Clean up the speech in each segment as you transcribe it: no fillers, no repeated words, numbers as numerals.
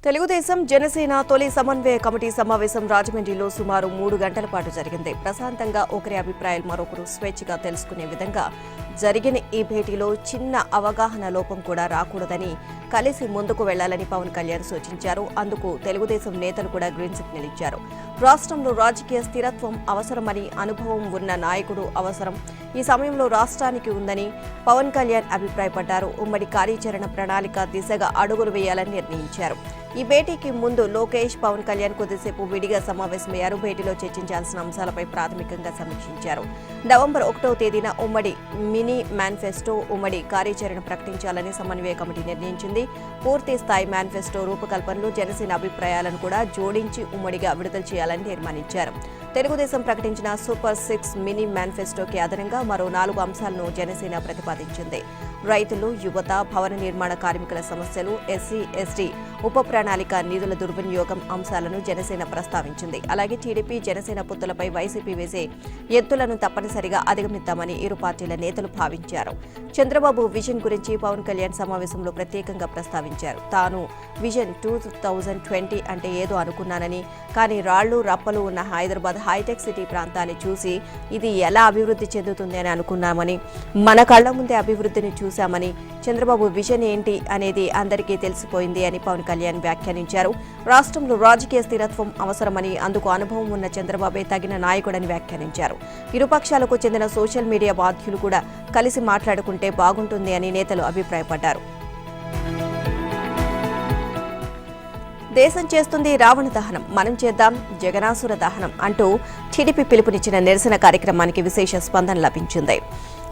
తెలుగుదేశం జనసేన తొలి సమన్వయ కమిటీ సమావేశం రాజమండ్రిలో సుమారు 3 గంటల పాటు జరిగింది. ప్రశాంతంగా ఒకరి అభిప్రాయాలు మరొకరు స్వేచ్ఛగా తెలుసుకునే విధంగా జరిగిన ఈ భేటీలో చిన్న అవగాహన లోపం కూడా రాకూడదని, కలిసి ముందుకు వెళ్లాలని పవన్ కళ్యాణ్ సూచించారు. అందుకు తెలుగుదేశం నేతలు కూడా గ్రీన్ సిగ్నల్ ఇచ్చారు. రాష్ట్రంలో రాజకీయ స్థిరత్వం అవసరమని, అనుభవం ఉన్న నాయకుడు అవసరం ఈ సమయంలో రాష్ట్రానికి ఉందని పవన్ కళ్యాణ్ అభిప్రాయపడ్డారు. ఉమ్మడి కార్యాచరణ ప్రణాళిక దిశగా అడుగులు వేయాలని నిర్ణయించారు. ఈ భేటీకి ముందు లోకేష్, పవన్ కళ్యాణ్ కొద్దిసేపు విడిగా సమావేశమయ్యారు. భేటీలో చర్చించాల్సిన అంశాలపై ప్రాథమికంగా సమీక్షించారు. నవంబర్ 1వ తేదీన ఉమ్మడి మినీ మేనిఫెస్టో, ఉమ్మడి కార్యాచరణ ప్రకటించాలని సమన్వయ కమిటీ నిర్ణయించింది. పూర్తి స్థాయి మేనిఫెస్టో రూపకల్పనలో జనసేన అభిప్రాయాలను కూడా జోడించి ఉమ్మడిగా విడుదల చేయాలని తీర్మానించారు. తెలుగుదేశం ప్రకటించిన సూపర్ 6 మినీ మేనిఫెస్టోకి అదనంగా మరో 4 అంశాలను జనసేన ప్రతిపాదించింది. రైతులు, యువత, భవన నిర్మాణ కార్మికుల సమస్యలు, ఎస్సీ, ఎస్టీ ఉప ప్రణాళిక నిధుల దుర్వినియోగం అంశాలను జనసేన ప్రస్తావించింది. అలాగే టీడీపీ, జనసేన పొత్తులపై వైసీపీ వేసే ఎత్తులను తప్పనిసరిగా అధిగమిద్దామని ఇరు పార్టీల నేతలు భావించారు. చంద్రబాబు విజన్ గురించి పవన్ కళ్యాణ్ సమావేశంలో ప్రత్యేకంగా ప్రస్తావించారు. తాను విజన్ 2020 అంటే ఏదో అనుకున్నానని, కానీ రాళ్లు రప్పలు ఉన్న హైదరాబాద్ హైటెక్ సిటీ ప్రాంతాన్ని చూసి ఇది ఎలా అభివృద్ధి చెందుతుంది అని అనుకున్నామని, మన కళ్ల ముందే అభివృద్ధిని చూశామని, చంద్రబాబు విజన్ ఏంటి అనేది అందరికీ తెలిసిపోయింది అని పవన్ కళ్యాణ్ వ్యాఖ్యానించారు. రాష్ట్రంలో రాజకీయ స్థిరత్వం అవసరమని, అందుకు అనుభవం ఉన్న చంద్రబాబే తగిన నాయకుడని వ్యాఖ్యానించారు. ఇరుపక్షాలకు చెందిన సోషల్ మీడియా బాధ్యులు కూడా కలిసి మాట్లాడుకుంటే బాగుంటుంది అని నేతలు అభిప్రాయపడ్డారు. దేశం చేస్తుంది రావణ దహనం, మనం చేద్దాం జగనాసుర దహనం అంటూ టీడీపీ పిలుపునిచ్చిన నిరసన కార్యక్రమానికి విశేష స్పందన లభించింది.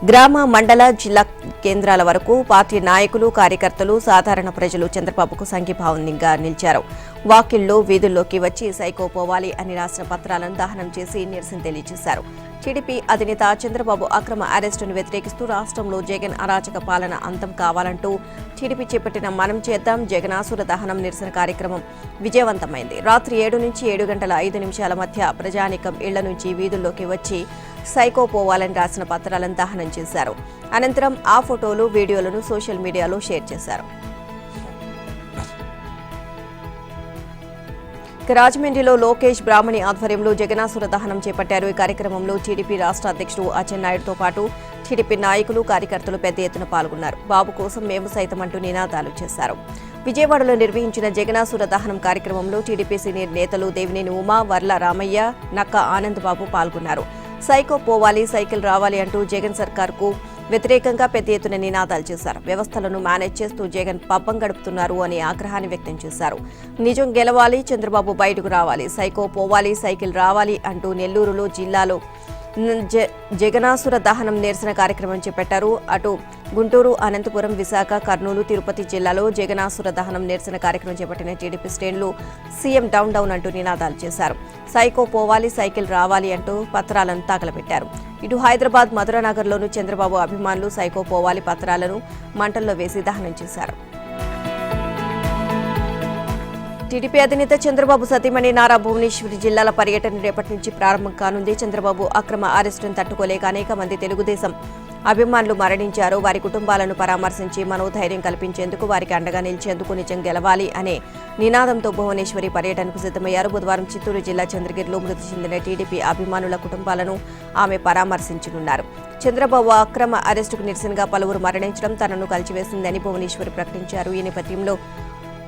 గ్రామ, మండల, జిల్లా కేంద్రాల వరకు పార్టీ నాయకులు, కార్యకర్తలు, సాధారణ ప్రజలు చంద్రబాబుకు సంఘీభావంగా నిలిచారు. వాకిళ్లు, వీధుల్లోకి వచ్చి సైకో పోవాలి అని రాసిన పత్రాలను దహనం చేసి నిరసన తెలియజేశారు. టీడీపీ అధినేత చంద్రబాబు అక్రమ అరెస్టును వ్యతిరేకిస్తూ రాష్ట్రంలో జగన్ అరాచక పాలన అంతం కావాలంటూ టీడీపీ చేపట్టిన మనం చేద్దాం జగనాసుర దహనం నిరసన కార్యక్రమం విజయవంతమైంది. రాత్రి 7 నుంచి 7 గంటల 5 నిమిషాల మధ్య ప్రజానీకం ఇళ్ల నుంచి వీధుల్లోకి వచ్చి సైకో పోవాలని రాసిన పత్రాలను దహనం చేశారు. అనంతరం ఆ ఫోటోలు, వీడియోలను సోషల్ మీడియాలో షేర్ చేశారు. రాజమండ్రిలో లోకేష్, బ్రాహ్మణి ఆధ్వర్యంలో జగనాసుర దహనం చేపట్టారు. ఈ కార్యక్రమంలో టీడీపీ రాష్ట్ర అధ్యక్షుడు అచ్చెన్నాయుడుతో పాటు టీడీపీ నాయకులు, కార్యకర్తలు పెద్ద ఎత్తున పాల్గొన్నారు. బాబు కోసం మేము సైతం అంటూ నినాదాలు చేశారు. విజయవాడలో నిర్వహించిన జగనాసుర దహనం కార్యక్రమంలో టీడీపీ సీనియర్ నేతలు దేవినేని ఉమా, వర్ల రామయ్య, నక్క ఆనంద్ బాబు పాల్గొన్నారు. సైకో పోవాలి, సైకిల్ రావాలి అంటూ జగన్ సర్కార్కు వ్యతిరేకంగా పెద్ద ఎత్తున నినాదాలు చేశారు. వ్యవస్థలను మేనేజ్ చేస్తూ జగన్ పబ్బం గడుపుతున్నారు అని ఆగ్రహాన్ని వ్యక్తం చేశారు. నిజం గెలవాలి, చంద్రబాబు బయటకు రావాలి, సైకో పోవాలి, సైకిల్ రావాలి అంటూ నెల్లూరులో జిల్లాలో జగనాసుర దహనం నిరసన కార్యక్రమం చేపట్టారు. అటు గుంటూరు, అనంతపురం, విశాఖ, కర్నూలు, తిరుపతి జిల్లాలో జగనాసుర దహనం నిరసన కార్యక్రమం చేపట్టిన టీడీపీ శ్రేణులు సీఎం డౌన్ డౌన్ అంటూ నినాదాలు చేశారు. సైకో పోవాలి, సైకిల్ రావాలి అంటూ పత్రాలను తగలబెట్టారు. ఇటు హైదరాబాద్ మధురానగర్లోనూ చంద్రబాబు అభిమానులు సైకో పోవాలి పత్రాలను మంటల్లో వేసి దహనం చేశారు. టీడీపీ అధినేత చంద్రబాబు సతీమణి నారా భువనేశ్వరి జిల్లాల పర్యటన రేపటి నుంచి ప్రారంభం కానుంది. చంద్రబాబు అక్రమ అరెస్టును తట్టుకోలేక అనేక మంది తెలుగుదేశం అభిమానులు మరణించారు. వారి కుటుంబాలను పరామర్శించి మనోధైర్యం కల్పించేందుకు, వారికి అండగా నిలిచేందుకు నిజం గెలవాలి అనే నినాదంతో భువనేశ్వరి పర్యటనకు సిద్ధమయ్యారు. బుధవారం చిత్తూరు జిల్లా చంద్రగిరిలో మృతి చెందిన టీడీపీ అభిమానుల కుటుంబాలను ఆమె పరామర్శించనున్నారు. చంద్రబాబు అక్రమ అరెస్టుకు నిరసనగా పలువురు మరణించడం తనను కలిచివేసిందని భువనేశ్వరి ప్రకటించారు. ఈ నేపథ్యంలో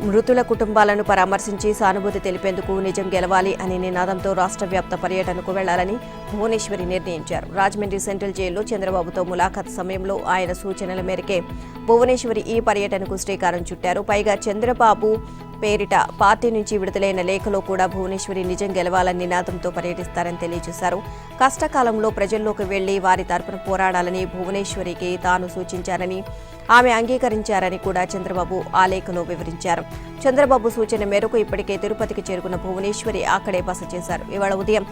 మృతుల కుటుంబాలను పరామర్శించి సానుభూతి తెలిపేందుకు నిజం గెలవాలి అనే నినాదంతో రాష్ట్ర వ్యాప్త పర్యటనకు వెళ్లాలని భువనేశ్వరి నిర్ణయించారు. రాజమండ్రి సెంట్రల్ జైల్లో చంద్రబాబుతో ములాఖాత్ సమయంలో ఆయన సూచనల మేరకే భువనేశ్వరి ఈ పర్యటనకు శ్రీకారం చుట్టారు. పైగా చంద్రబాబు పేరిట పార్టీ నుంచి విడుదలైన లేఖలో కూడా భువనేశ్వరి నిజం గెలవాలని నినాదంతో పర్యటిస్తారని తెలియజేశారు. కష్టకాలంలో ప్రజల్లోకి వెళ్లి వారి తరపున పోరాడాలని భువనేశ్వరికి తాను సూచించారని, ఆమె అంగీకరించారని కూడా చంద్రబాబు ఆ లేఖలో వివరించారు. చంద్రబాబు సూచన మేరకు ఇప్పటికే తిరుపతికి చేరుకున్న భువనేశ్వరి అక్కడే బస చేశారు. ఇవాళ ఉదయం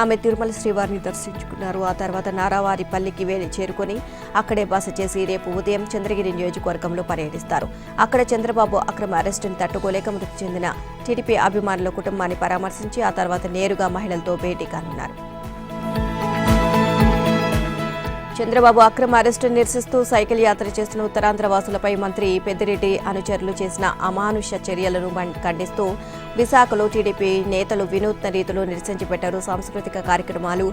ఆమె తిరుమల శ్రీవారిని దర్శించుకున్నారు. ఆ తర్వాత నారావారిపల్లికి చేరుకుని అక్కడే బస చేసి రేపు ఉదయం చంద్రగిరి నియోజకవర్గంలో పర్యటిస్తారు. అక్కడ చంద్రబాబు అక్రమ అరెస్టును తట్టుకోలేక మృతి చెందిన టీడీపీ అభిమానుల కుటుంబాన్ని పరామర్శించి ఆ తర్వాత నేరుగా మహిళలతో భేటీ కానున్నారు. చంద్రబాబు అక్రమ అరెస్టు నిరసిస్తూ సైకిల్ యాత్ర చేస్తున్న ఉత్తరాంధ్ర వాసులపై మంత్రి పెద్దిరెడ్డి అనుచరులు చేసిన అమానుష చర్యలను ఖండిస్తూ విశాఖలో టీడీపీ నేతలు వినూత్న రీతిలో నిరసన పెట్టారు. సాంస్కృతిక కార్యక్రమాలు,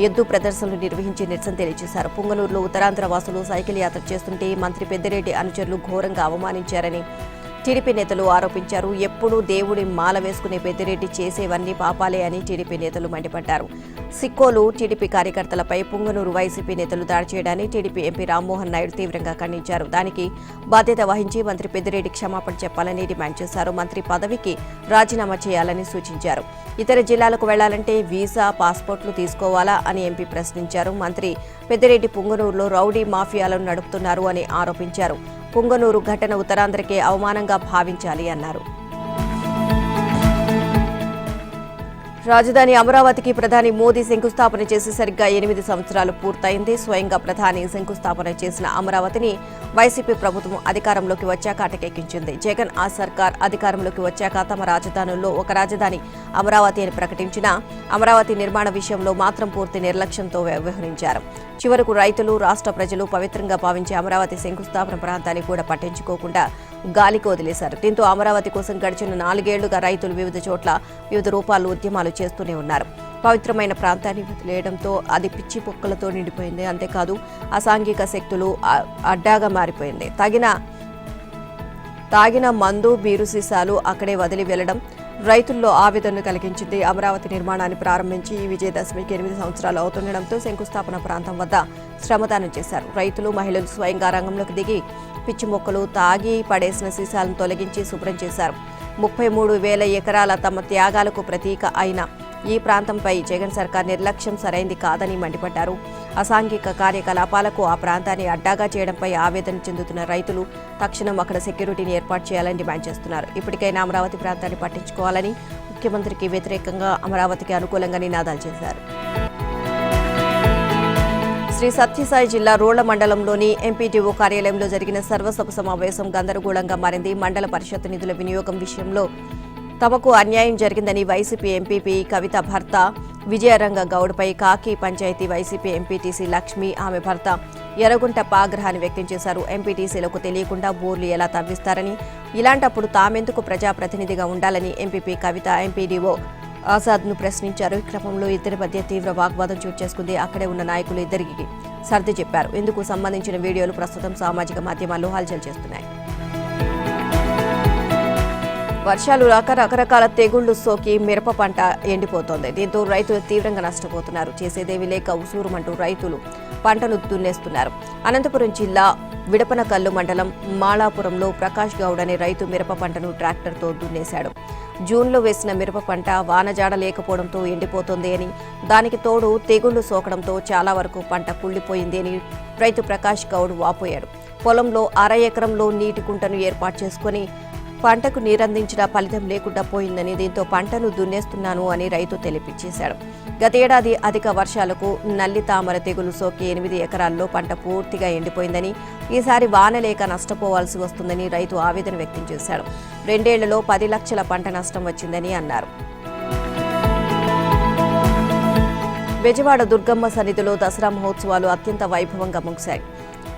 ఎద్దు ప్రదర్శనలు నిర్వహించి నిరసన తెలియజేశారు. పుంగనూరులో ఉత్తరాంధ్ర వాసులు సైకిల్ యాత్ర చేస్తుంటే మంత్రి పెద్దిరెడ్డి అనుచరులు ఘోరంగా అవమానించారని టీడీపీ నేతలు ఆరోపించారు. ఎప్పుడూ దేవుడి మాల వేసుకునే పెద్దిరెడ్డి చేసేవన్నీ పాపాలే అని టీడీపీ నేతలు మండిపడ్డారు. సిక్కోలు టీడీపీ కార్యకర్తలపై పుంగనూరు వైసీపీ నేతలు దాడి చేయడాన్ని టీడీపీ ఎంపీ రామ్మోహన్ నాయుడు తీవ్రంగా ఖండించారు. దానికి బాధ్యత వహించి మంత్రి పెద్దిరెడ్డి క్షమాపణ చెప్పాలని డిమాండ్ చేశారు. మంత్రి పదవికి రాజీనామా చేయాలని సూచించారు. ఇతర జిల్లాలకు వెళ్లాలంటే వీసా, పాస్పోర్ట్లు తీసుకోవాలా అని ఎంపీ ప్రశ్నించారు. మంత్రి పెద్దిరెడ్డి పుంగనూరులో రౌడీ మాఫియాలను నడుపుతున్నారు అని ఆరోపించారు. పుంగనూరు ఘటన ఉత్తరాంధ్రకే అవమానంగా భావించాలి అన్నారు. రాజధాని అమరావతికి ప్రధాని మోదీ శంకుస్థాపన చేసి సరిగ్గా 8 సంవత్సరాలు పూర్తయింది. స్వయంగా ప్రధాని శంకుస్థాపన చేసిన అమరావతిని వైసీపీ ప్రభుత్వం అధికారంలోకి వచ్చాక అటకెక్కించింది. జగన్ ఆ సర్కార్ అధికారంలోకి వచ్చాక తమ రాజధానుల్లో ఒక రాజధాని అమరావతి అని ప్రకటించినా అమరావతి నిర్మాణ విషయంలో మాత్రం పూర్తి నిర్లక్ష్యంతో వ్యవహరించారు. చివరకు రైతులు, రాష్ట్ర ప్రజలు పవిత్రంగా భావించే అమరావతి శంకుస్థాపన ప్రాంతాన్ని కూడా పట్టించుకోకుండా గాలికి వదిలేశారు. దీంతో అమరావతి కోసం గడిచిన 4 ఏళ్లుగా రైతులు వివిధ చోట్ల వివిధ రూపాల్లో ఉద్యమాలు చేస్తూనే ఉన్నారు. పవిత్రమైన ప్రాంతాన్ని వదిలేయడంతో అది పిచ్చి పొక్కలతో నిండిపోయింది. అంతేకాదు అసాంఘిక శక్తులు అడ్డాగా మారిపోయింది. తాగిన మందు, బీరు సీసాలు అక్కడే వదిలి వెళ్లడం రైతుల్లో ఆవేదనను కలిగించింది. అమరావతి నిర్మాణాన్ని ప్రారంభించి ఈ విజయదశమికి 8 సంవత్సరాలు అవుతుండటంతో శంకుస్థాపన ప్రాంతం వద్ద శ్రమదానం చేశారు. రైతులు, మహిళలు స్వయంగా రంగంలోకి దిగి పిచ్చి మొక్కలు, తాగి పడేసిన సీసాలను తొలగించి శుభ్రం చేశారు. 33,000 ఎకరాల తమ త్యాగాలకు ప్రతీక అయిన ఈ ప్రాంతంపై జగన్ సర్కార్ నిర్లక్ష్యం సరైంది కాదని మండిపడ్డారు. అసాంఘిక కార్యకలాపాలకు ఆ ప్రాంతాన్ని అడ్డాగా చేయడంపై ఆవేదన చెందుతున్న రైతులు తక్షణం అక్కడ సెక్యూరిటీని ఏర్పాటు చేయాలని డిమాండ్ చేస్తున్నారు. ఇప్పటికైనా అమరావతి ప్రాంతాన్ని పట్టించుకోవాలని ముఖ్యమంత్రికి వ్యతిరేకంగా అమరావతికి అనుకూలంగా నినాదాలు చేశారు. శ్రీ సత్యసాయి జిల్లా రోళ్ల మండలంలోని ఎంపీటీఓ కార్యాలయంలో జరిగిన సర్వసభ సమావేశం గందరగోళంగా మారింది. మండల పరిషత్ నిధుల వినియోగం విషయంలో తమకు అన్యాయం జరిగిందని వైసీపీ ఎంపీపీ కవిత భర్త విజయరంగ గౌడ్పై కాకి పంచాయతీ వైసీపీ ఎంపీటీసీ లక్ష్మి, ఆమె భర్త ఎర్రగుంటప్ప ఆగ్రహాన్ని వ్యక్తం చేశారు. ఎంపీటీసీలకు తెలియకుండా బోర్లు ఎలా తవ్విస్తారని, ఇలాంటప్పుడు తామెందుకు ప్రజాప్రతినిధిగా ఉండాలని ఎంపీపీ కవిత ఎంపీడీఓ ఆజాద్ను ప్రశ్నించారు. ఈ క్రమంలో ఇద్దరి మధ్య తీవ్ర వాగ్వాదం చోటు చేసుకుంది. అక్కడే ఉన్న నాయకులు ఇద్దరికి సర్ది చెప్పారు. ఇందుకు సంబంధించిన వీడియోలు ప్రస్తుతం సామాజిక మాధ్యమాల్లో హల్చల్ చేస్తున్నాయి. వర్షాలు రాక రకరకాల తెగుళ్లు సోకి మిరప పంట ఎండిపోతోంది. దీంతో రైతులు తీవ్రంగా నష్టపోతున్నారు. చేసేదేవి లేక ఉసూరుమంటూ రైతులు పంటను దున్నేస్తున్నారు. అనంతపురం జిల్లా విడపనకల్లు మండలం మాళాపురంలో ప్రకాష్ గౌడ్ అనే రైతు మిరప పంటను ట్రాక్టర్తో దున్నేశాడు. జూన్లో వేసిన మిరప పంట వానజాడ లేకపోవడంతో ఎండిపోతోంది అని, దానికి తోడు తెగుళ్లు సోకడంతో చాలా వరకు పంట కుళ్లిపోయింది అని రైతు ప్రకాష్ గౌడ్ వాపోయాడు. పొలంలో 1/2 ఎకరంలో నీటి కుంటను ఏర్పాటు చేసుకుని పంటకు నీరందించిన ఫలితం లేకుండా పోయిందని, దీంతో పంటను దున్నేస్తున్నాను అని రైతు తెలిపించేశాడు. గతేడాది అధిక వర్షాలకు నల్లి తామర తెగులు సోకి 8 ఎకరాల్లో పంట పూర్తిగా ఎండిపోయిందని, ఈసారి వాన లేక నష్టపోవాల్సి వస్తుందని రైతు ఆవేదన వ్యక్తం చేశాడు. 2 ఏళ్లలో 10 లక్షల పంట నష్టం వచ్చిందని అన్నారు. బెజవాడ దుర్గమ్మ సన్నిధిలో దసరా మహోత్సవాలు అత్యంత వైభవంగా ముగిశాయి.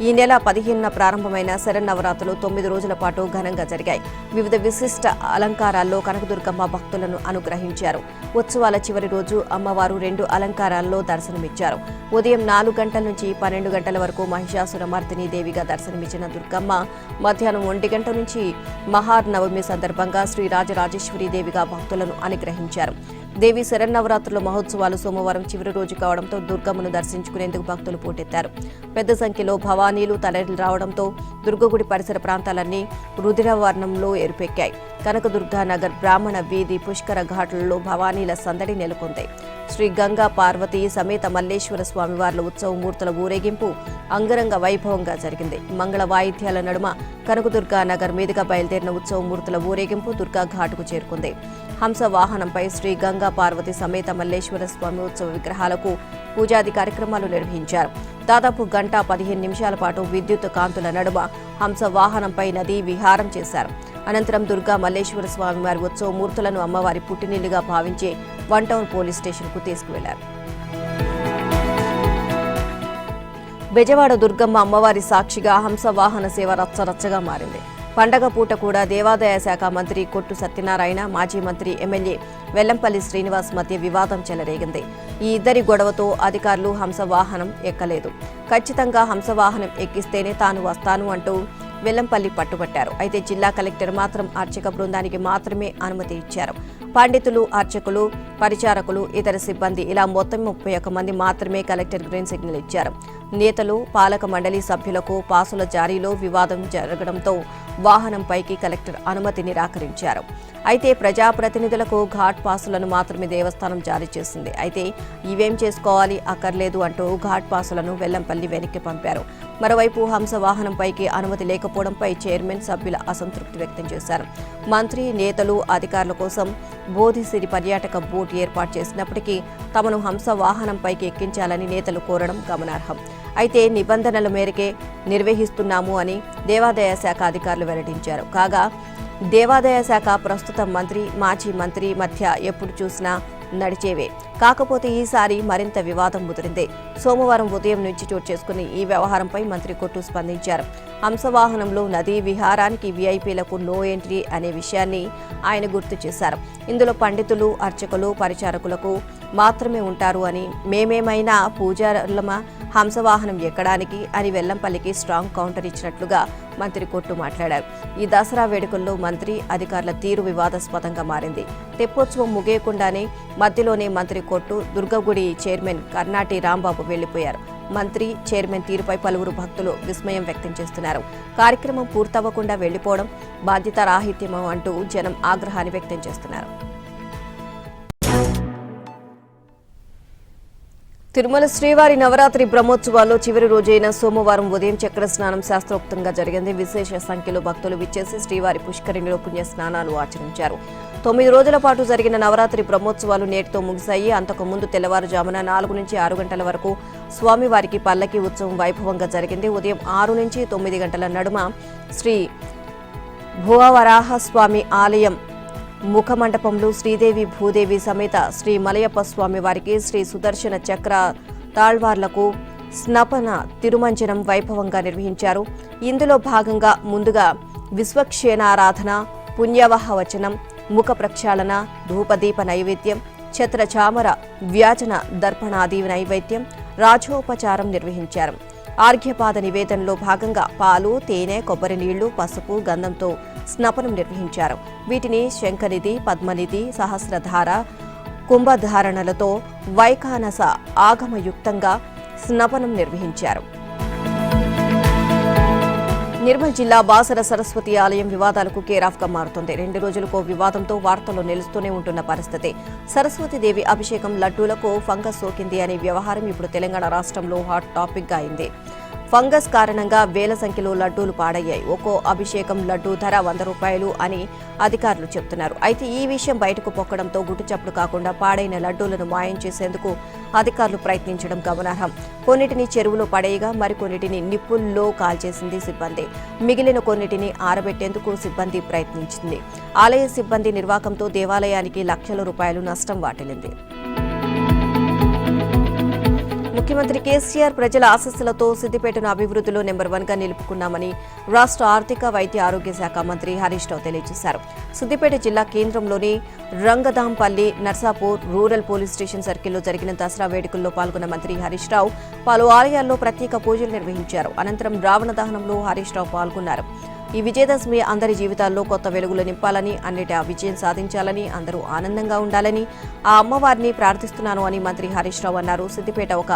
ఈ నెల 15న ప్రారంభమైన శరన్నవరాత్రులు 9 రోజుల పాటు ఘనంగా జరిగాయి. వివిధ విశిష్ట అలంకారాల్లో కనకదుర్గమ్మ భక్తులను అనుగ్రహించారు. ఉత్సవాల చివరి రోజు అమ్మవారు 2 అలంకారాల్లో దర్శనమిచ్చారు. ఉదయం 4 గంటల నుంచి 12 గంటల వరకు మహిషాసురమర్దిని దేవిగా దర్శనమిచ్చిన దుర్గమ్మ మధ్యాహ్నం 1 గంట నుంచి మహానవమి సందర్భంగా శ్రీ రాజరాజేశ్వరి దేవిగా భక్తులను అనుగ్రహించారు. దేవి శరన్నవరాత్రుల మహోత్సవాలు సోమవారం చివరి రోజు కావడంతో దుర్గమ్మను దర్శించుకునేందుకు భక్తులు పోటెత్తారు. పెద్ద సంఖ్యలో భవానీలు తరలి రావడంతో దుర్గగుడి పరిసర ప్రాంతాలన్నీ రుధిరవర్ణంలో ఎరుపెక్కాయి. కనకదుర్గా నగర్ బ్రాహ్మణ వీధి పుష్కర ఘాట్లలో భవానీల సందడి నెలకొంది. శ్రీ గంగా పార్వతి సమేత మల్లేశ్వర స్వామివార్ల ఉత్సవ మూర్తుల ఊరేగింపు అంగరంగ వైభవంగా జరిగింది. మంగళ వాయిద్యాల నడుమ కనకదుర్గా నగర్ మీదుగా బయలుదేరిన ఉత్సవ మూర్తుల ఊరేగింపు దుర్గా ఘాటుకు చేరుకుంది. హంస వాహనంపై శ్రీ గంగా పార్వతి సమేత మల్లేశ్వర స్వామి ఉత్సవ విగ్రహాలకు పూజాది కార్యక్రమాలు నిర్వహించారు. దాదాపు 1:15 నిమిషాల పాటు విద్యుత్ కాంతుల నడుమ హంస వాహనంపై నదీ విహారం చేశారు. అనంతరం దుర్గా మల్లేశ్వర స్వామివారి ఉత్సవ మూర్తులను అమ్మవారి పుట్టినిల్లుగా భావించి 1 టౌన్ పోలీస్ స్టేషన్కు తీసుకువెళ్లారు. బెజవాడ దుర్గమ్మ అమ్మవారి సాక్షిగా హంసవాహన సేవ రచ్చరచ్చగా మారింది. పండగ పూట కూడా దేవాదాయ శాఖ మంత్రి కొట్టు సత్యనారాయణ, మాజీ మంత్రి ఎమ్మెల్యే వెల్లంపల్లి శ్రీనివాస్ మధ్య వివాదం చెలరేగింది. ఈ ఇద్దరి గొడవతో అధికారులు హంసవాహనం ఎక్కలేదు. ఖచ్చితంగా హంసవాహనం ఎక్కిస్తేనే తాను వస్తాను అంటూ వెల్లంపల్లి పట్టుబట్టారు. అయితే జిల్లా కలెక్టర్ మాత్రం అర్చక బృందానికి మాత్రమే అనుమతి ఇచ్చారు. పండితులు, అర్చకులు, పరిచారకులు, ఇతర సిబ్బంది ఇలా మొత్తం 31 మంది మాత్రమే కలెక్టర్ గ్రీన్ సిగ్నల్ ఇచ్చారు. నేతలు, పాలక మండలి సభ్యులకు పాసుల జారీలో వివాదం జరగడంతో వాహనంపైకి కలెక్టర్ అనుమతి నిరాకరించారు. అయితే ప్రజాప్రతినిధులకు ఘాట్ పాసులను మాత్రమే దేవస్థానం జారీ చేసింది. అయితే ఇవేం చేసుకోవాలి అక్కర్లేదు అంటూ ఘాట్ పాసులను వెల్లంపల్లి వెనక్కి పంపారు. మరోవైపు హంస వాహనంపైకి అనుమతి లేకపోవడంపై చైర్మన్, సభ్యుల అసంతృప్తి వ్యక్తం చేశారు. మంత్రి, నేతలు, అధికారుల కోసం బోధిసిరి పర్యాటక బోట్ ఏర్పాటు చేసినప్పటికీ తమను హంస వాహనంపైకి ఎక్కించాలని నేతలు కోరడం గమనార్హం. అయితే నిబంధనల మేరకే నిర్వహిస్తున్నాము అని దేవాదాయ శాఖ అధికారులు వెల్లడించారు. కాగా దేవాదాయ శాఖ ప్రస్తుత మంత్రి, మాజీ మంత్రి మధ్య ఎప్పుడు చూసినా నడిచేవే. కాకపోతే ఈసారి మరింత వివాదం ముదిరింది. సోమవారం ఉదయం నుంచి చోటు చేసుకుని ఈ వ్యవహారంపై మంత్రి కొట్టు స్పందించారు. హంసవాహనంలో నదీ విహారానికి వీఐపీలకు నో ఎంట్రీ అనే విషయాన్ని ఆయన గుర్తు చేశారు. ఇందులో పండితులు, అర్చకులు, పరిచారకులకు మాత్రమే ఉంటారు అని, మేమేమైనా పూజారులమా హంసవాహనం ఎక్కడానికి అని వెల్లంపల్లికి స్ట్రాంగ్ కౌంటర్ ఇచ్చినట్లుగా మంత్రి కొట్టు మాట్లాడారు. ఈ దసరా వేడుకల్లో మంత్రి, అధికారుల తీరు వివాదాస్పదంగా మారింది. తెప్పోత్సవం ముగియకుండానే మధ్యలోనే మంత్రి కొట్టు, దుర్గగుడి చైర్మన్ కర్నాటి రాంబాబు వెళ్లిపోయారు. మంత్రి, చైర్మన్ తీరుపై పలువురు భక్తులు విస్మయం వ్యక్తం చేస్తున్నారు. కార్యక్రమం పూర్తవ్వకుండా వెళ్లిపోవడం బాధ్యతారాహిత్యమో అంటూ జనం ఆగ్రహాన్ని వ్యక్తం చేస్తున్నారు. తిరుమల శ్రీవారి నవరాత్రి బ్రహ్మోత్సవాల్లో చివరి రోజైన సోమవారం ఉదయం చక్ర స్నానం శాస్త్రోక్తంగా జరిగింది. విశేష సంఖ్యలో భక్తులు విచ్చేసి శ్రీవారి పుష్కరిణిలో పుణ్య స్నానాలు ఆచరించారు. 9 రోజుల పాటు జరిగిన నవరాత్రి బ్రహ్మోత్సవాలు నేటితో ముగిశాయి. అంతకుముందు తెల్లవారుజామున 4 నుంచి 6 గంటల వరకు స్వామివారికి పల్లకి ఉత్సవం వైభవంగా జరిగింది. ఉదయం 6 నుంచి 9 గంటల నడుమ శ్రీ భువవరాహస్వామి ఆలయం ముఖమండపంలో శ్రీదేవి, భూదేవి సమేత శ్రీ మలయప్ప స్వామి వారికి శ్రీ సుదర్శన చక్ర తాళ్వార్లకు స్నపన తిరుమంజనం వైభవంగా నిర్వహించారు. ఇందులో భాగంగా ముందుగా విశ్వక్షేణారాధన, పుణ్యవహ వచనం, ముఖ ప్రక్షాళన, ధూపదీప నైవేద్యం, ఛత్ర చామర వ్యాజన దర్పణాది నైవేద్యం, రాజోపచారం నిర్వహించారు. ఆర్ఘ్యపాద నివేదనలో భాగంగా పాలు, తేనె, కొబ్బరి నీళ్లు, పసుపు, గంధంతో స్నపనం నిర్వహించారు. వీటిని శంఖనిధి, పద్మనిధి, సహస్రధార, కుంభధారణలతో వైఖానస ఆగమయుక్తంగా స్నపనం నిర్వహించారు. నిర్మల్ జిల్లా బాసర సరస్వతి ఆలయం వివాదాలకు కేరాఫ్గా మారుతోంది. 2 రోజులకు వివాదంతో వార్తల్లో నిలుస్తూనే ఉంటున్న పరిస్థితి. సరస్వతీదేవి అభిషేకం లడ్డూలకు ఫంగస్ సోకింది అనే వ్యవహారం ఇప్పుడు తెలంగాణ రాష్ట్రంలో హాట్ టాపిక్గా అయింది. ఫంగస్ కారణంగా వేల సంఖ్యలో లడ్డూలు పాడయ్యాయి. ఒక్కో అభిషేకం లడ్డూ ధర 100 రూపాయలు అని అధికారులు చెబుతున్నారు. అయితే ఈ విషయం బయటకు పొక్కడంతో గుట్టుచప్పుడు కాకుండా పాడైన లడ్డూలను మాయం చేసేందుకు అధికారులు ప్రయత్నించడం గమనార్హం. కొన్నిటిని చెరువులో పడేయగా మరికొన్నిటిని నిప్పుల్లో కాల్చేసింది సిబ్బంది. మిగిలిన కొన్నిటిని ఆరబెట్టేందుకు సిబ్బంది ప్రయత్నించింది. ఆలయ సిబ్బంది నిర్వాకంతో దేవాలయానికి లక్షల రూపాయలు నష్టం వాటిల్లింది. ముఖ్యమంత్రి కేసీఆర్ ప్రజల ఆశీస్సులతో సిద్దిపేటను అభివృద్ధిలో నెంబర్ 1గా నిలుపుకున్నామని రాష్ట్ర ఆర్థిక, వైద్య, ఆరోగ్య శాఖ మంత్రి హరీష్ రావు తెలియజేశారు. సిద్దిపేట జిల్లా కేంద్రంలోని Rangadampalli, Narsapur rural police station సర్కిల్లో జరిగిన దసరా వేడుకల్లో పాల్గొన్న మంత్రి హరీష్ రావు పలు ఆలయాల్లో ప్రత్యేక పూజలు నిర్వహించారు. అనంతరం రావణ దహనంలో హరీష్ రావు పాల్గొన్నారు. ఈ విజయదశమి అందరి జీవితాల్లో కొత్త వెలుగులు నింపాలని, అన్నిటా విజయం సాధించాలని, అందరూ ఆనందంగా ఉండాలని ఆ అమ్మవారిని ప్రార్థిస్తున్నాను అని మంత్రి హరీష్ రావు అన్నారు. సిద్దిపేట ఒక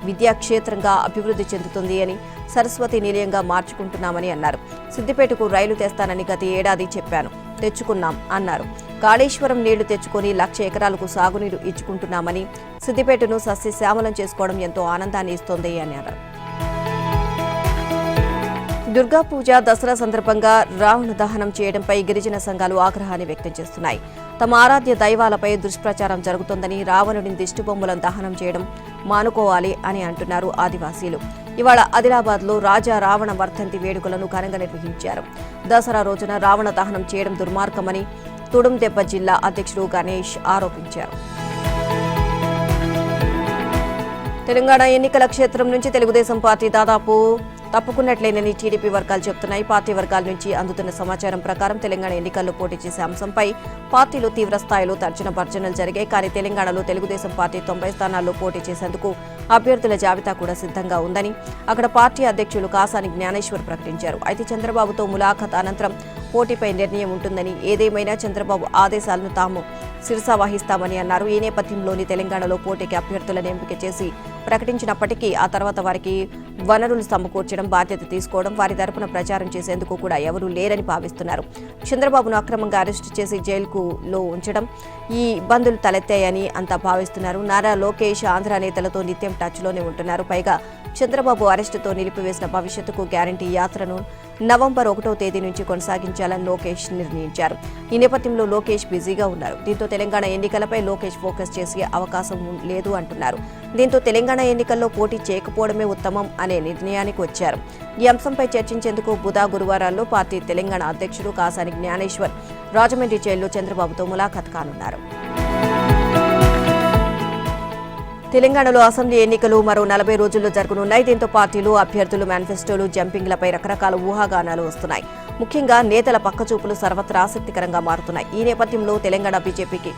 విద్యాక్షేత్రంగా అభివృద్ధి చెందుతుంది అని, సరస్వతి నిలయంగా మార్చుకుంటున్నామని అన్నారు. సిద్దిపేటకు రైలు తెస్తానని గత ఏడాది చెప్పాను, తెచ్చుకున్నాం అన్నారు. కాళేశ్వరం నీళ్లు తెచ్చుకొని 1,00,000 ఎకరాలకు సాగునీరు ఇచ్చుకుంటున్నామని, సిద్దిపేటను సస్యశ్యామలం చేసుకోవడం ఎంతో ఆనందాన్ని ఇస్తోంది అన్నారు. దుర్గా పూజ, దసరా సందర్భంగా రావణ దహనం చేయడంపై గిరిజన సంఘాలు ఆగ్రహాన్ని వ్యక్తం చేస్తున్నాయి. తమ ఆరాధ్య దైవాలపై దుష్ప్రచారం జరుగుతోందని, రావణుని దిష్టిబొమ్మలను దహనం చేయడం మానుకోవాలి అని అంటున్నారు ఆదివాసీలు. ఇవాళ ఆదిలాబాద్లో రాజా రావణ వర్ధంతి వేడుకలను ఘనంగా నిర్వహించారు. దసరా రోజున రావణ దహనం చేయడం దుర్మార్గమని తుడుందెబ్బ జిల్లా అధ్యక్షుడు గణేష్ ఆరోపించారు. తెలంగాణ ఎన్నికల క్షేత్రం నుంచి తెలుగుదేశం పార్టీ దాదాపు తప్పుకున్నట్లేనని టీడీపీ వర్గాలు చెబుతున్నాయి. పార్టీ వర్గాల నుంచి అందుతున్న సమాచారం ప్రకారం తెలంగాణ ఎన్నికల్లో పోటీ చేసే అంశంపై పార్టీలో తీవ్ర స్థాయిలో తర్జన భర్జనలు జరిగాయి. కానీ తెలంగాణలో తెలుగుదేశం పార్టీ 90 స్థానాల్లో పోటీ చేసేందుకు అభ్యర్థుల జాబితా కూడా సిద్ధంగా ఉందని అక్కడ పార్టీ అధ్యక్షులు కాసాని జ్ఞానేశ్వర్ ప్రకటించారు. అయితే చంద్రబాబుతో ములాఖత్ అనంతరం పోటీపై నిర్ణయం ఉంటుందని, ఏదేమైనా చంద్రబాబు ఆదేశాలను తాము శిరసా వహిస్తామని అన్నారు. ఈ నేపథ్యంలోని తెలంగాణలో పోటీకి అభ్యర్థులను ఎంపిక చేసి ప్రకటించినప్పటికీ ఆ తర్వాత వారికి వనరులు సమకూర్చడం, బాధ్యత తీసుకోవడం, వారి తరపున ప్రచారం చేసేందుకు కూడా ఎవరూ లేరని భావిస్తున్నారు. చంద్రబాబును అక్రమంగా అరెస్టు చేసి జైలులో ఉంచడం ఈ ఇబ్బందులు తలెత్తాయని అంతా భావిస్తున్నారు. నారా లోకేష్ ఆంధ్ర నేతలతో నిత్యం టచ్లోనే ఉంటున్నారు. పైగా చంద్రబాబు అరెస్టుతో నిలిపివేసిన భవిష్యత్తుకు గ్యారంటీ యాత్రను నవంబర్ 1వ తేదీ నుంచి కొనసాగించాలని లోకేష్ నిర్ణయించారు. ఈ నేపథ్యంలో లోకేష్ బిజీగా ఉన్నారు. దీంతో తెలంగాణ ఎన్నికలపై లోకేష్ ఫోకస్ చేసే అవకాశం లేదు అంటున్నారు. దీంతో తెలంగాణ ఎన్నికల్లో పోటీ చేయకపోవడమే ఉత్తమం అనే నిర్ణయానికి వచ్చారు. ఈ అంశంపై చర్చించేందుకు గురువారాల్లో పార్టీ తెలంగాణ అధ్యక్షుడు కాసాని జ్ఞానేశ్వర్ రాజమండ్రి జైల్లో చంద్రబాబుతో ములాఖత్ కానున్నారు. తెలంగాణలో అసెంబ్లీ ఎన్నికలు మరో 40 రోజుల్లో జరగనున్నాయి. దీంతో పార్టీలు, అభ్యర్థులు మేనిఫెస్టోలు, జంపింగ్లపై రకరకాల ఊహాగానాలు వస్తున్నాయి. ముఖ్యంగా నేతల పక్కచూపులు సర్వత్రా ఆసక్తికరంగా మారుతున్నాయి. ఈ నేపథ్యంలో తెలంగాణ బీజేపీకి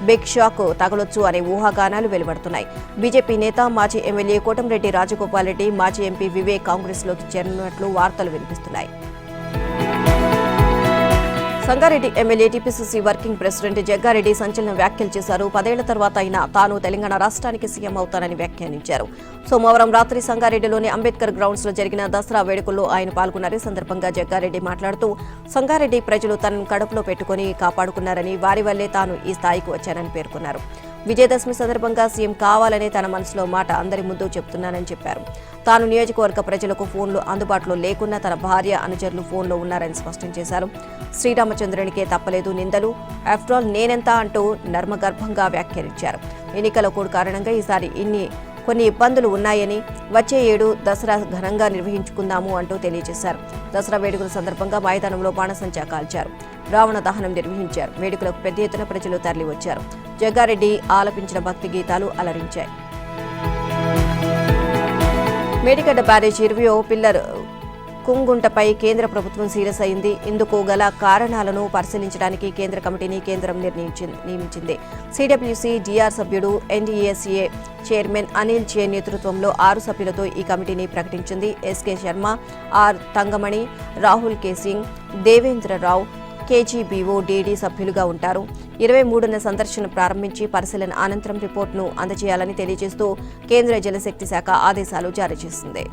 బిగ్ షాక్ తగలొచ్చు అనే ఊహాగానాలు వెలువడుతున్నాయి. బీజేపీ నేత, మాజీ ఎమ్మెల్యే కోటంరెడ్డి రాజగోపాల్ రెడ్డి, మాజీ ఎంపీ వివేక్ కాంగ్రెస్లోకి చేరినట్లు వార్తలు వినిపిస్తున్నాయి. Sangareddy MLA TPCC working president Jagga Reddy సంచలన వ్యాఖ్యలు చేశారు. 10 ఏళ్ల తర్వాత అయినా తాను తెలంగాణ రాష్ట్రానికి సీఎం అవుతానని వ్యాఖ్యానించారు. సోమవారం రాత్రి సంగారెడ్డిలోని అంబేద్కర్ గ్రౌండ్స్ లో జరిగిన దసరా వేడుకల్లో ఆయన పాల్గొన్నారు. ఈ సందర్భంగా జగ్గారెడ్డి మాట్లాడుతూ సంగారెడ్డి ప్రజలు తనను కడుపులో పెట్టుకుని కాపాడుకున్నారని, వారి వల్లే తాను ఈ స్థాయికి వచ్చానని పేర్కొన్నారు. విజయదశమి సందర్భంగా సీఎం కావాలనే తన మనసులో మాట అందరి ముందు చెప్తున్నానని చెప్పారు. తాను నియోజకవర్గ ప్రజలకు ఫోన్లు అందుబాటులో లేకున్నా తన భార్య, అనుచరులు ఫోన్లో ఉన్నారని స్పష్టం చేశారు. శ్రీరామచంద్రునికే తప్పలేదు నిందలు, ఆఫ్టర్ ఆల్ నేనెంత అంటూ నర్మగర్భంగా వ్యాఖ్యానించారు. ఎన్నికల కోడ్ కారణంగా ఈసారి కొన్ని ఇబ్బందులు ఉన్నాయని, వచ్చే ఏడు దసరా ఘనంగా నిర్వహించుకుందాము అంటూ తెలియజేశారు. దసరా వేడుకల సందర్భంగా మైదానంలో బాణసంచా కాల్చారు, రావణ దహనం నిర్వహించారు. వేడుకలకు పెద్ద ఎత్తున ప్రజలు తరలివచ్చారు. జగ్గారెడ్డి ఆలపించిన భక్తి గీతాలు అలరించాయి. మేడిగడ్డ బ్యారేజ్ 20వ పిల్లర్ కుంగుంటపై కేంద్ర ప్రభుత్వం సీరియస్ అయింది. ఇందుకు గల కారణాలను పరిశీలించడానికి కేంద్ర కమిటీని కేంద్రం నియమించింది. సిడబ్ల్యూసీ డిఆర్ సభ్యుడు, ఎన్డీఏసీఏ చైర్మన్ అనిల్ జే నేతృత్వంలో 6 సభ్యులతో ఈ కమిటీని ప్రకటించింది. SK Sharma, are Thangamani, Rahul K Singh, Devendra Rao కేజీబీఓ DD సభ్యులుగా ఉంటారు. 23న సందర్శన ప్రారంభించి పరిశీలన అనంతరం రిపోర్టును అందజేయాలని తెలియజేస్తూ కేంద్ర జలశక్తి శాఖ ఆదేశాలు జారీ చేసింది.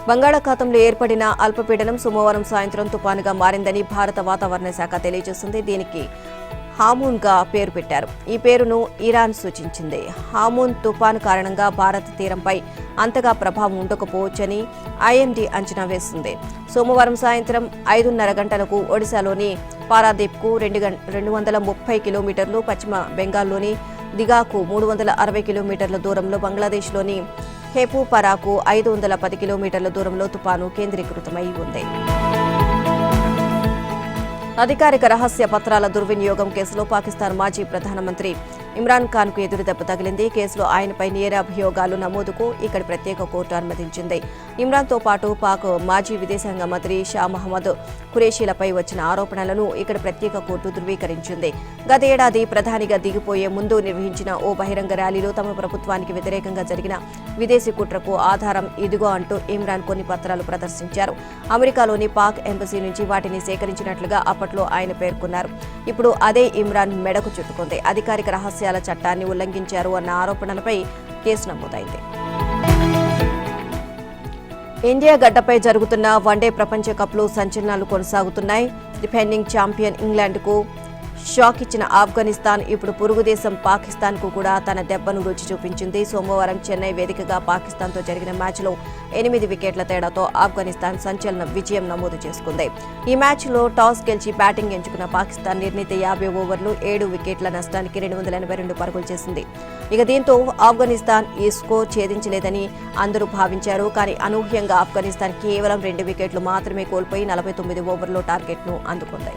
బంగాళాఖాతంలో ఏర్పడిన అల్పపీడనం సోమవారం సాయంత్రం తుపానుగా మారిందని భారత వాతావరణ శాఖ తెలియజేసింది. దీనికి హామూన్గా పేరు పెట్టారు. ఈ పేరును ఇరాన్ సూచించింది. హామూన్ తుపాను కారణంగా భారత తీరంపై అంతగా ప్రభావం ఉండకపోవచ్చని ఐఎండీ అంచనా వేసింది. సోమవారం సాయంత్రం 5:30 గంటలకు ఒడిశాలోని పారాదీప్కు 230 కిలోమీటర్లు, పశ్చిమ బెంగాల్లోని దిగాకు 360 కిలోమీటర్ల దూరంలో, బంగ్లాదేశ్లోని హేపూపరాకు 510 కిలోమీటర్ల దూరంలో తుపాను కేంద్రీకృతమై ఉంది. అధికారిక రహస్య పత్రాల దుర్వినియోగం కేసులో పాకిస్తాన్ మాజీ ప్రధానమంత్రి ఇమ్రాన్ ఖాన్ కు ఎదురుదెబ్బ తగిలింది. కేసులో ఆయనపై నేరాభియోగాలు నమోదుకు ఇక్కడి ప్రత్యేక కోర్టు అనుమతించింది. ఇమ్రాన్తో పాటు పాక్ మాజీ విదేశాంగ మంత్రి షా మహమ్మద్ ఖురేషీలపై వచ్చిన ఆరోపణలను ఇక్కడ ప్రత్యేక కోర్టు ధృవీకరించింది. గతేడాది ప్రధానిగా దిగిపోయే ముందు నిర్వహించిన ఓ బహిరంగ ర్యాలీలో తమ ప్రభుత్వానికి వ్యతిరేకంగా జరిగిన విదేశీ కుట్రకు ఆధారం ఇదిగో అంటూ ఇమ్రాన్ కొన్ని పత్రాలు ప్రదర్శించారు. అమెరికాలోని పాక్ ఎంబసీ నుంచి వాటిని సేకరించినట్లుగా అప్పట్లో ఆయన పేర్కొన్నారు. ఇప్పుడు అదే ఇమ్రాన్ మెడకు చుట్టుకుంది. అధికారిక రహస్యాల చట్టాన్ని ఉల్లంఘించారు అన్న ఆరోపణలపై కేసు నమోదైంది. ఇండియా గడ్డపై జరుగుతున్న వన్డే ప్రపంచ కప్లో సంచలనాలు కొనసాగుతున్నాయి. డిఫెండింగ్ ఛాంపియన్ ఇంగ్లాండ్కు షాక్ ఇచ్చిన ఆఫ్ఘనిస్తాన్ ఇప్పుడు పొరుగు దేశం పాకిస్తాన్కు కూడా తన దెబ్బను రుచి చూపించింది. సోమవారం చెన్నై వేదికగా పాకిస్తాన్తో జరిగిన మ్యాచ్లో 8 వికెట్ల తేడాతో ఆఫ్ఘనిస్తాన్ సంచలన విజయం నమోదు చేసుకుంది. ఈ మ్యాచ్లో టాస్ గెలిచి బ్యాటింగ్ ఎంచుకున్న పాకిస్తాన్ నిర్ణీత 50 ఓవర్లు 7 వికెట్ల నష్టానికి 282 పరుగులు చేసింది. ఇక దీంతో ఆఫ్ఘనిస్తాన్ ఈ స్కోర్ ఛేదించలేదని అందరూ భావించారు. కానీ అనూహ్యంగా ఆఫ్ఘనిస్తాన్ కేవలం 2 వికెట్లు మాత్రమే కోల్పోయి 49 ఓవర్లో టార్గెట్ను అందుకుంది.